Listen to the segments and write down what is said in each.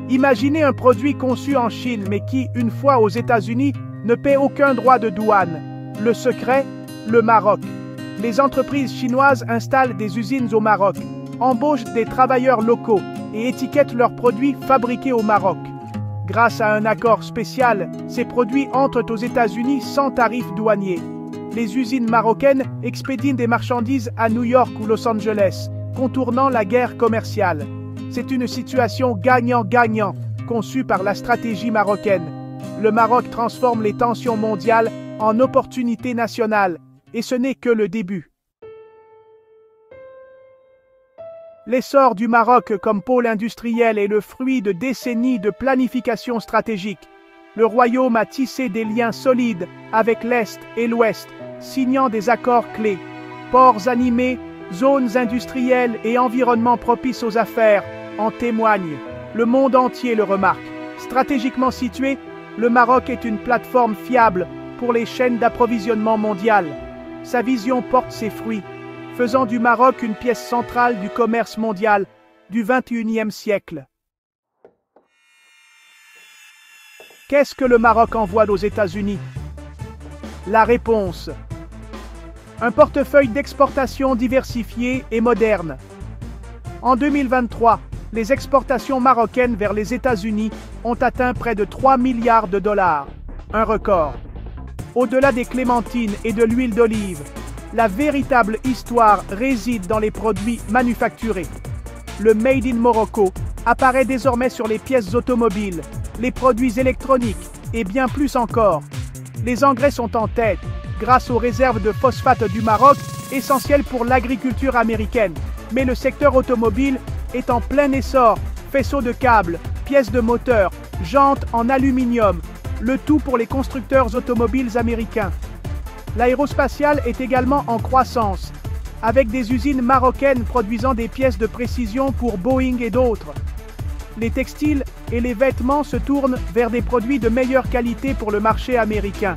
Imaginez un produit conçu en Chine mais qui, une fois aux États-Unis, ne paie aucun droit de douane. Le secret, le Maroc. Les entreprises chinoises installent des usines au Maroc, embauchent des travailleurs locaux et étiquettent leurs produits fabriqués au Maroc. Grâce à un accord spécial, ces produits entrent aux États-Unis sans tarif douanier. Les usines marocaines expédient des marchandises à New York ou Los Angeles, contournant la guerre commerciale. C'est une situation gagnant-gagnant, conçue par la stratégie marocaine. Le Maroc transforme les tensions mondiales en opportunités nationales, et ce n'est que le début. L'essor du Maroc comme pôle industriel est le fruit de décennies de planification stratégique. Le royaume a tissé des liens solides avec l'Est et l'Ouest, signant des accords clés. Ports animés, zones industrielles et environnements propices aux affaires en témoignent. Le monde entier le remarque. Stratégiquement situé, le Maroc est une plateforme fiable pour les chaînes d'approvisionnement mondiales. Sa vision porte ses fruits, faisant du Maroc une pièce centrale du commerce mondial du XXIe siècle. Qu'est-ce que le Maroc envoie aux États-Unis? La réponse: un portefeuille d'exportation diversifié et moderne. En 2023, les exportations marocaines vers les États-Unis ont atteint près de 3 milliards de dollars, un record. Au-delà des clémentines et de l'huile d'olive, la véritable histoire réside dans les produits manufacturés. Le Made in Morocco apparaît désormais sur les pièces automobiles, les produits électroniques et bien plus encore. Les engrais sont en tête, grâce aux réserves de phosphate du Maroc, essentielles pour l'agriculture américaine. Mais le secteur automobile est en plein essor, faisceaux de câbles, pièces de moteur, jantes en aluminium, le tout pour les constructeurs automobiles américains. L'aérospatiale est également en croissance, avec des usines marocaines produisant des pièces de précision pour Boeing et d'autres. Les textiles et les vêtements se tournent vers des produits de meilleure qualité pour le marché américain.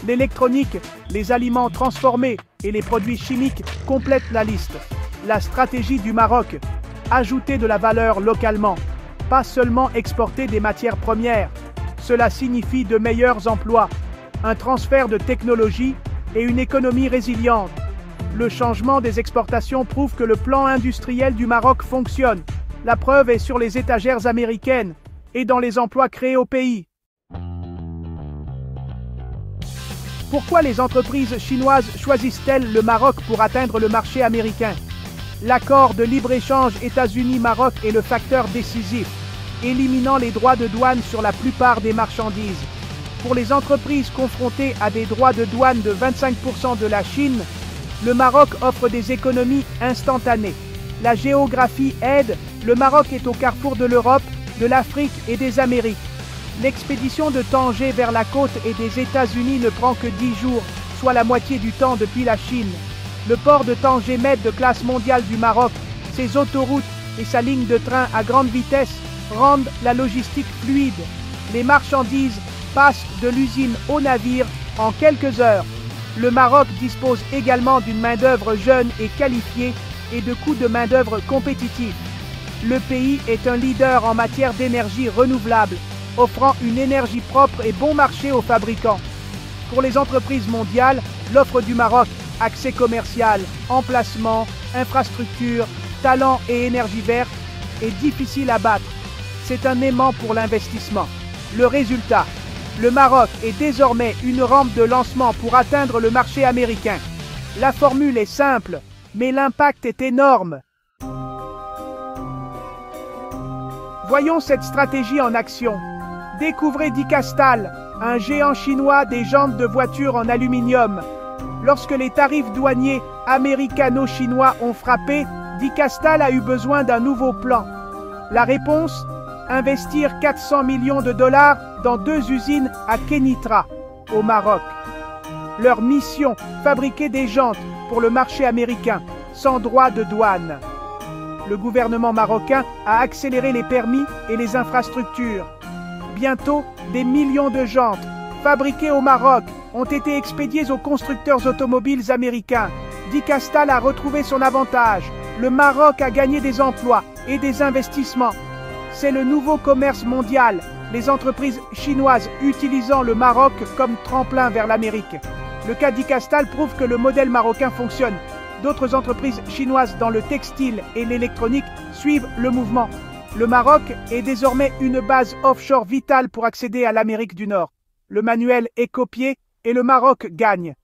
L'électronique, les aliments transformés et les produits chimiques complètent la liste. La stratégie du Maroc: ajouter de la valeur localement, pas seulement exporter des matières premières. Cela signifie de meilleurs emplois, un transfert de technologie et une économie résiliente. Le changement des exportations prouve que le plan industriel du Maroc fonctionne. La preuve est sur les étagères américaines et dans les emplois créés au pays. Pourquoi les entreprises chinoises choisissent-elles le Maroc pour atteindre le marché américain? L'accord de libre-échange États-Unis-Maroc est le facteur décisif, éliminant les droits de douane sur la plupart des marchandises. Pour les entreprises confrontées à des droits de douane de 25% de la Chine, le Maroc offre des économies instantanées. La géographie aide, le Maroc est au carrefour de l'Europe, de l'Afrique et des Amériques. L'expédition de Tanger vers la côte et des États-Unis ne prend que 10 jours, soit la moitié du temps depuis la Chine. Le port de Tanger, maître de classe mondiale du Maroc, ses autoroutes et sa ligne de train à grande vitesse rendent la logistique fluide. Les marchandises passent de l'usine au navire en quelques heures. Le Maroc dispose également d'une main-d'œuvre jeune et qualifiée et de coûts de main-d'œuvre compétitifs. Le pays est un leader en matière d'énergie renouvelable, offrant une énergie propre et bon marché aux fabricants. Pour les entreprises mondiales, l'offre du Maroc, accès commercial, emplacement, infrastructure, talent et énergie verte, est difficile à battre. C'est un aimant pour l'investissement. Le résultat: le Maroc est désormais une rampe de lancement pour atteindre le marché américain. La formule est simple, mais l'impact est énorme. Voyons cette stratégie en action. Découvrez Dicastal, un géant chinois des jantes de voitures en aluminium. Lorsque les tarifs douaniers américano-chinois ont frappé, Dicastal a eu besoin d'un nouveau plan. La réponse: investir 400 millions de dollars dans 2 usines à Kenitra, au Maroc. Leur mission: fabriquer des jantes pour le marché américain, sans droit de douane. Le gouvernement marocain a accéléré les permis et les infrastructures. Bientôt, des millions de jantes fabriquées au Maroc ont été expédiées aux constructeurs automobiles américains. Dicastal a retrouvé son avantage. Le Maroc a gagné des emplois et des investissements. C'est le nouveau commerce mondial, les entreprises chinoises utilisant le Maroc comme tremplin vers l'Amérique. Le cas d'Icastal prouve que le modèle marocain fonctionne. D'autres entreprises chinoises dans le textile et l'électronique suivent le mouvement. Le Maroc est désormais une base offshore vitale pour accéder à l'Amérique du Nord. Le manuel est copié et le Maroc gagne.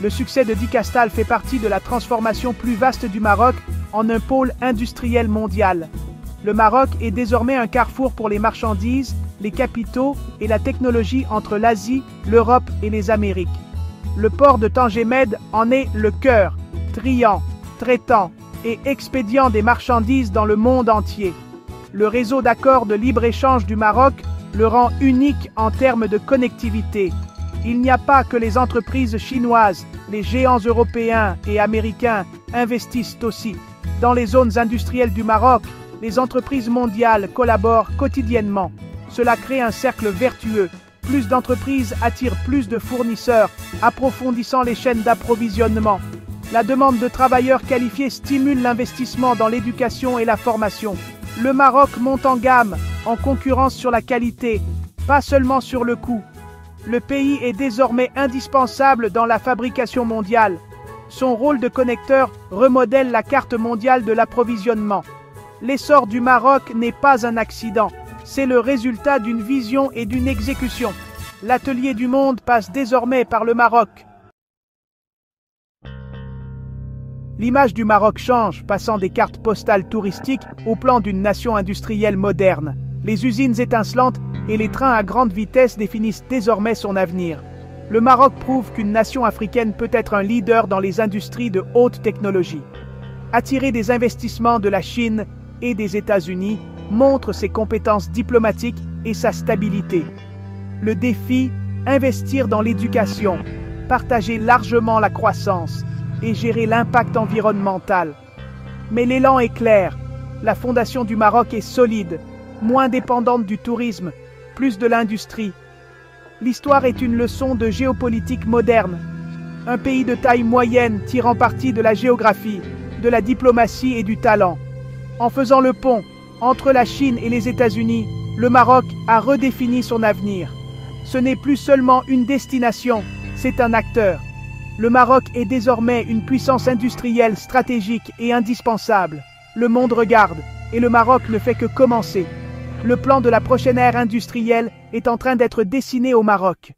Le succès de Dicastal fait partie de la transformation plus vaste du Maroc en un pôle industriel mondial. Le Maroc est désormais un carrefour pour les marchandises, les capitaux et la technologie entre l'Asie, l'Europe et les Amériques. Le port de Tangemed en est le cœur, triant, traitant et expédiant des marchandises dans le monde entier. Le réseau d'accords de libre-échange du Maroc le rend unique en termes de connectivité. Il n'y a pas que les entreprises chinoises, les géants européens et américains investissent aussi. Dans les zones industrielles du Maroc, les entreprises mondiales collaborent quotidiennement. Cela crée un cercle vertueux. Plus d'entreprises attirent plus de fournisseurs, approfondissant les chaînes d'approvisionnement. La demande de travailleurs qualifiés stimule l'investissement dans l'éducation et la formation. Le Maroc monte en gamme, en concurrence sur la qualité, pas seulement sur le coût. Le pays est désormais indispensable dans la fabrication mondiale. Son rôle de connecteur remodèle la carte mondiale de l'approvisionnement. L'essor du Maroc n'est pas un accident, c'est le résultat d'une vision et d'une exécution. L'atelier du monde passe désormais par le Maroc. L'image du Maroc change, passant des cartes postales touristiques au plan d'une nation industrielle moderne. Les usines étincelantes et les trains à grande vitesse définissent désormais son avenir. Le Maroc prouve qu'une nation africaine peut être un leader dans les industries de haute technologie. Attirer des investissements de la Chine et des États-Unis montre ses compétences diplomatiques et sa stabilité. Le défi, investir dans l'éducation, partager largement la croissance et gérer l'impact environnemental. Mais l'élan est clair, la fondation du Maroc est solide, moins dépendante du tourisme, plus de l'industrie. L'histoire est une leçon de géopolitique moderne. Un pays de taille moyenne tirant parti de la géographie, de la diplomatie et du talent. En faisant le pont entre la Chine et les États-Unis, le Maroc a redéfini son avenir. Ce n'est plus seulement une destination, c'est un acteur. Le Maroc est désormais une puissance industrielle stratégique et indispensable. Le monde regarde, et le Maroc ne fait que commencer. Le plan de la prochaine ère industrielle est en train d'être dessiné au Maroc.